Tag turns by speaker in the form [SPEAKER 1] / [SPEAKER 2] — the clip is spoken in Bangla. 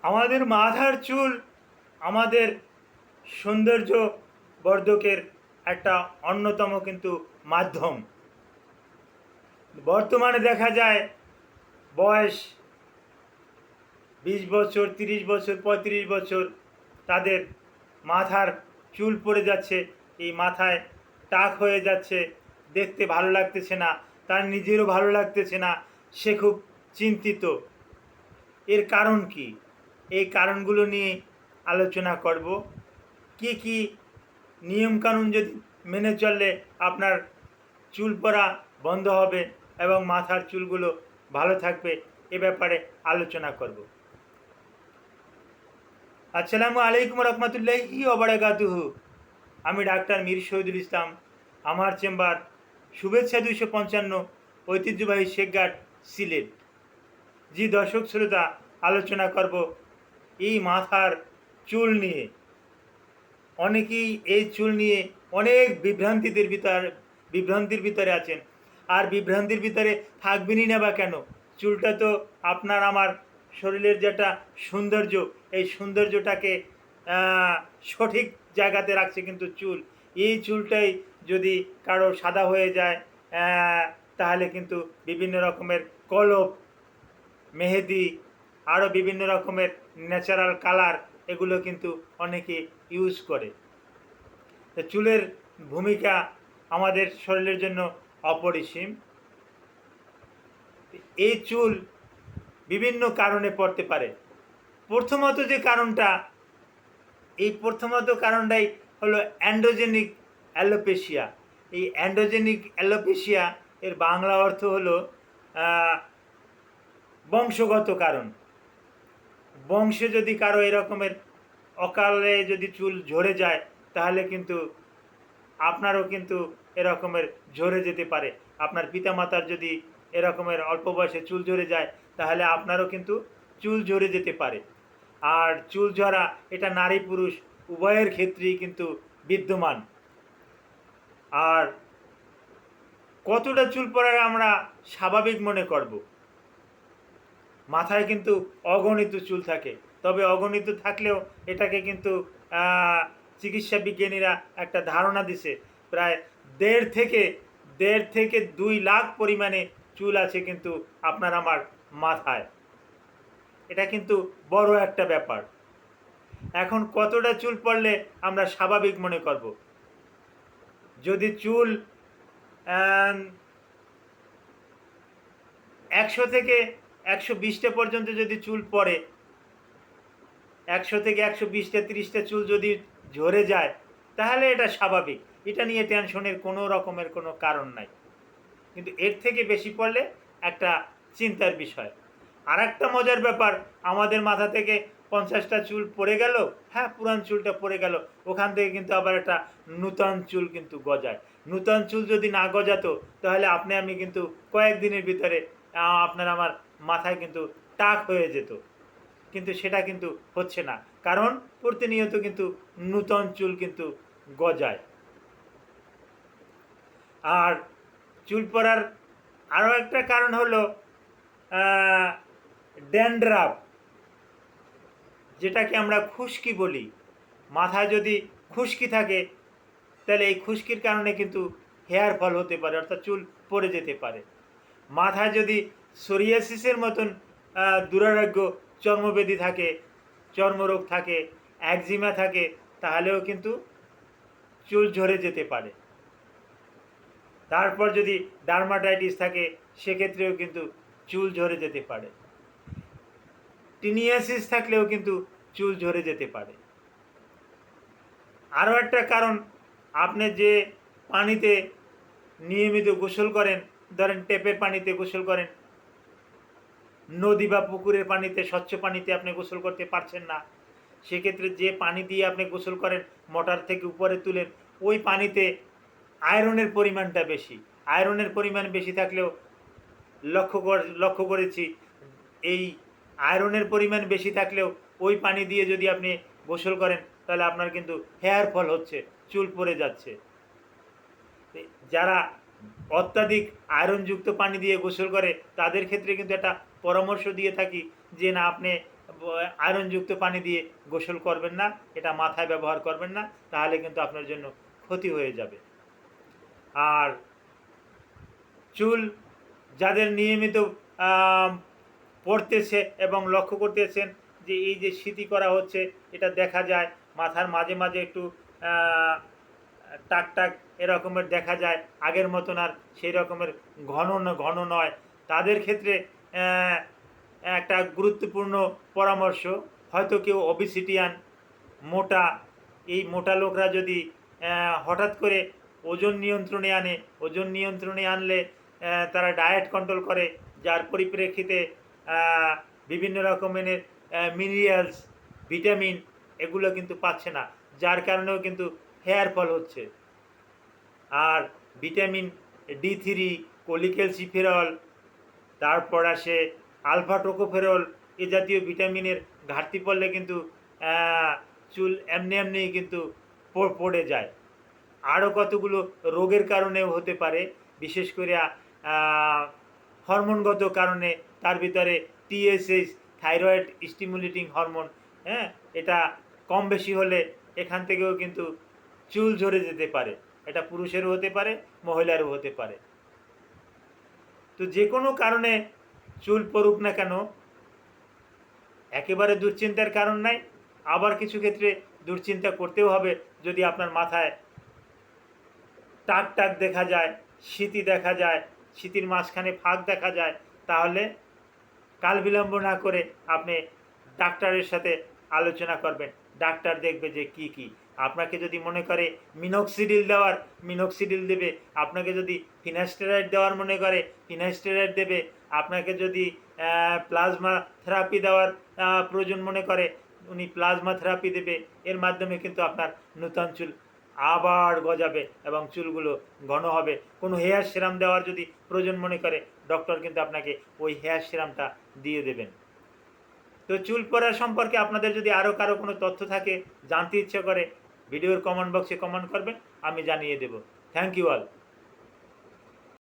[SPEAKER 1] আমাদের মাথার চুল আমাদের সৌন্দর্য বর্ধকের একটা অন্যতম কিন্তু মাধ্যম। বর্তমানে দেখা যায় বয়স 20 বছর, 30 বছর, 35 বছর তাদের মাথার চুল পড়ে যাচ্ছে, এই মাথায় টাক হয়ে যাচ্ছে, দেখতে ভালো লাগতেছে না, তার নিজেরও ভালো লাগতেছে না, সে খুব চিন্তিত। এর কারণ কি? এই কারণগুলো নিয়ে আলোচনা করব। কি কি নিয়মকানুন যদি মেনে চললে আপনার চুল পড়া বন্ধ হবে এবং মাথার চুলগুলো ভালো থাকবে, এ ব্যাপারে আলোচনা করব। আসসালামু আলাইকুম রহমতুল্লাহি ওবারাকাতুহু। আমি ডাক্তার মীর শহীদুল ইসলাম। আমার চেম্বার শুভেচ্ছা 255, ঐতিহ্যবাহী শেখঘাট, সিলেট। জি দর্শক শ্রোতা, আলোচনা করব এই মাথার চুল নিয়ে। অনেকেই এই চুল নিয়ে অনেক বিভ্রান্তির ভিতরে আছেন। আর বিভ্রান্তির ভিতরে থাকবেনই না বা কেন? চুলটা তো আপনার আমার শরীরের যেটা সৌন্দর্য, এই সৌন্দর্যটাকে সঠিক জায়গাতে রাখছে কিন্তু চুল। এই চুলটাই যদি কারো সাদা হয়ে যায়, তাহলে কিন্তু বিভিন্ন রকমের কলপ, মেহেদি, আরও বিভিন্ন রকমের ন্যাচারাল কালার, এগুলো কিন্তু অনেকে ইউজ করে। তো চুলের ভূমিকা আমাদের শরীরের জন্য অপরিসীম। এই চুল বিভিন্ন কারণে পড়তে পারে। প্রথমত যে কারণটা, এই প্রথমত কারণটাই হলো অ্যান্ড্রোজেনিক অ্যালোপেশিয়া। এই অ্যান্ড্রোজেনিক অ্যালোপেশিয়া এর বাংলা অর্থ হলো বংশগত কারণ। বংশে যদি কারো এরকমের অকালে যদি চুল ঝরে যায়, তাহলে কিন্তু আপনারও কিন্তু এরকমের ঝরে যেতে পারে। আপনার পিতামাতার যদি এরকমের অল্প বয়সে চুল ঝরে যায়, তাহলে আপনারও কিন্তু চুল ঝরে যেতে পারে। আর চুল ঝরা এটা নারী পুরুষ উভয়ের ক্ষেত্রেই কিন্তু বিদ্যমান। আর কতটা চুল পড়া আমরা স্বাভাবিক মনে করব? মাথায় কিন্তু অগণিত চুল থাকে, তবে অগণিত থাকলেও এটাকে কিন্তু চিকিৎসা বিজ্ঞানীরা একটা ধারণা দিছে, প্রায় দেড় থেকে 2 লাখ পরিমাণে চুল আছে কিন্তু আপনার আমার মাথায়। এটা কিন্তু বড় একটা ব্যাপার। এখন কতটা চুল পড়লে আমরা স্বাভাবিক মনে করব? যদি চুল 100 থেকে 120টা পর্যন্ত যদি চুল পড়ে, 100 থেকে 120টা 30টা চুল যদি ঝরে যায়, তাহলে এটা স্বাভাবিক। এটা নিয়ে টেনশনের কোনো রকমের কোনো কারণ নাই। কিন্তু এর থেকে বেশি পড়লে একটা চিন্তার বিষয়। আর একটা মজার ব্যাপার, আমাদের মাথা থেকে 50টা চুল পড়ে গেল, হ্যাঁ পুরান চুলটা পড়ে গেল, ওখান থেকে কিন্তু আবার একটা নূতন চুল কিন্তু গজায়। নূতন চুল যদি না গজাতো, তাহলে আপনি আমি কিন্তু কয়েকদিনের ভিতরে আপনার আমার মাথায় কিন্তু টাক হয়ে যেত। কিন্তু সেটা কিন্তু হচ্ছে না, কারণ প্রতিনিয়ত কিন্তু নূতন চুল কিন্তু গজায়। আর চুল পড়ার আরও একটা কারণ হলো ড্যান্ড্রাফ, যেটাকে আমরা খুশকি বলি। মাথায় যদি খুশকি থাকে, তাহলে এই খুশকির কারণে কিন্তু হেয়ার ফল হতে পারে, অর্থাৎ চুল পড়ে যেতে পারে। মাথায় যদি সোরিয়াসিসের মতন দুরারোগ্য চর্মব্যাধি থাকে, চর্মরোগ থাকে, একজিমা থাকে, তাহলেও কিন্তু চুল ঝরে যেতে পারে। তারপর যদি ডার্মাটাইটিস থাকে, সেক্ষেত্রেও কিন্তু চুল ঝরে যেতে পারে। টিনিয়াসিস থাকলেও কিন্তু চুল ঝরে যেতে পারে। আরও একটা কারণ, আপনি যে পানিতে নিয়মিত গোসল করেন, ধরেন টেপের পানিতে গোসল করেন, নদী বা পুকুরের পানিতে, স্বচ্ছ পানিতে আপনি গোসল করতে পারছেন না, সেক্ষেত্রে যে পানি দিয়ে আপনি গোসল করেন, মোটর থেকে উপরে তুলেন, ওই পানিতে আয়রনের পরিমাণটা বেশি। আয়রনের পরিমাণ বেশি থাকলেও লক্ষ্য করেছি, এই আয়রনের পরিমাণ বেশি থাকলেও ওই পানি দিয়ে যদি আপনি গোসল করেন, তাহলে আপনার কিন্তু হেয়ার ফল হচ্ছে, চুল পড়ে যাচ্ছে। যারা অত্যাধিক আয়রনযুক্ত পানি দিয়ে গোসল করে, তাদের ক্ষেত্রে কিন্তু একটা পরামর্শ দিয়ে থাকি যে না, আপনি আয়রনযুক্ত পানি দিয়ে গোসল করবেন না, এটা মাথায় ব্যবহার করবেন না, তাহলে কিন্তু আপনার জন্য ক্ষতি হয়ে যাবে। আর চুল যাদের নিয়মিত পড়তেছে এবং লক্ষ্য করতেছেন যে এই যে সিঁথি করা হচ্ছে, এটা দেখা যায় মাথার মাঝে মাঝে একটু টাক টাক এরকমের দেখা যায়, আগের মতন আর সেই রকমের ঘন নয়, তাদের ক্ষেত্রে একটা গুরুত্বপূর্ণ পরামর্শ, হয়তো কেউ ওবেসিটিয়ান, মোটা, এই মোটা লোকরা যদি হঠাৎ করে ওজন নিয়ন্ত্রণে আনে, ওজন নিয়ন্ত্রণে আনলে তারা ডায়েট কন্ট্রোল করে, যার পরিপ্রেক্ষিতে বিভিন্ন রকমের মিনারেলস, ভিটামিন এগুলো কিন্তু পাচ্ছে না, যার কারণেও কিন্তু হেয়ার ফল হচ্ছে। আর ভিটামিন D3, কোলিক্যালসিফেরল, তারপর আসে আলফা টোকোফেরল, এ জাতীয় ভিটামিনের ঘাটতি পড়লে কিন্তু চুল এমনি কিন্তু পড়ে যায়। আরও কতগুলো রোগের কারণেও হতে পারে, বিশেষ করে হরমোনগত কারণে, তার ভিতরে TSH, থাইরয়েড স্টিমুলেটিং হরমোন, হ্যাঁ, এটা কম বেশি হলে এখান থেকেও কিন্তু চুল ঝরে যেতে পারে। এটা পুরুষেরও হতে পারে, মহিলারও হতে পারে। তো যে কোনো কারণে চুল পড়ুক না কেন, একেবারে দুশ্চিন্তার কারণ নাই, আবার কিছু ক্ষেত্রে দুশ্চিন্তা করতেও হবে। যদি আপনার মাথায় টাক টাক দেখা যায়, সিঁথি দেখা যায়, সিঁথির মাঝখানে ফাঁক দেখা যায়, তাহলে কাল বিলম্ব না করে আপনি ডাক্তারের সাথে আলোচনা করবেন। ডাক্তার দেখবে যে কি কি, আপনাকে যদি মনে করে মিনক্সিডিল দেওয়ার, মিনক্সিডিল দেবে, আপনাকে যদি ফিনাস্টেরয়েড দেওয়ার মনে করে ফিনাস্টেরয়েড দেবে, আপনাকে যদি প্লাজমা থেরাপি দেওয়ার প্রয়োজন মনে করে উনি প্লাজমা থেরাপি দেবে। এর মাধ্যমে কিন্তু আপনার নূতন চুল আবার গজাবে এবং চুলগুলো ঘন হবে। কোনো হেয়ার সিরাম দেওয়ার যদি প্রয়োজন মনে করে, ডক্টর কিন্তু আপনাকে ওই হেয়ার সিরামটা দিয়ে দেবেন। তো চুল পড়া সম্পর্কে আপনাদের যদি আরও কারো কোনো তথ্য থাকে, জানতে ইচ্ছে করে, ভিডিওর কমেন্ট বক্সে কমেন্ট করবেন, আমি জানিয়ে দেব। Thank you all.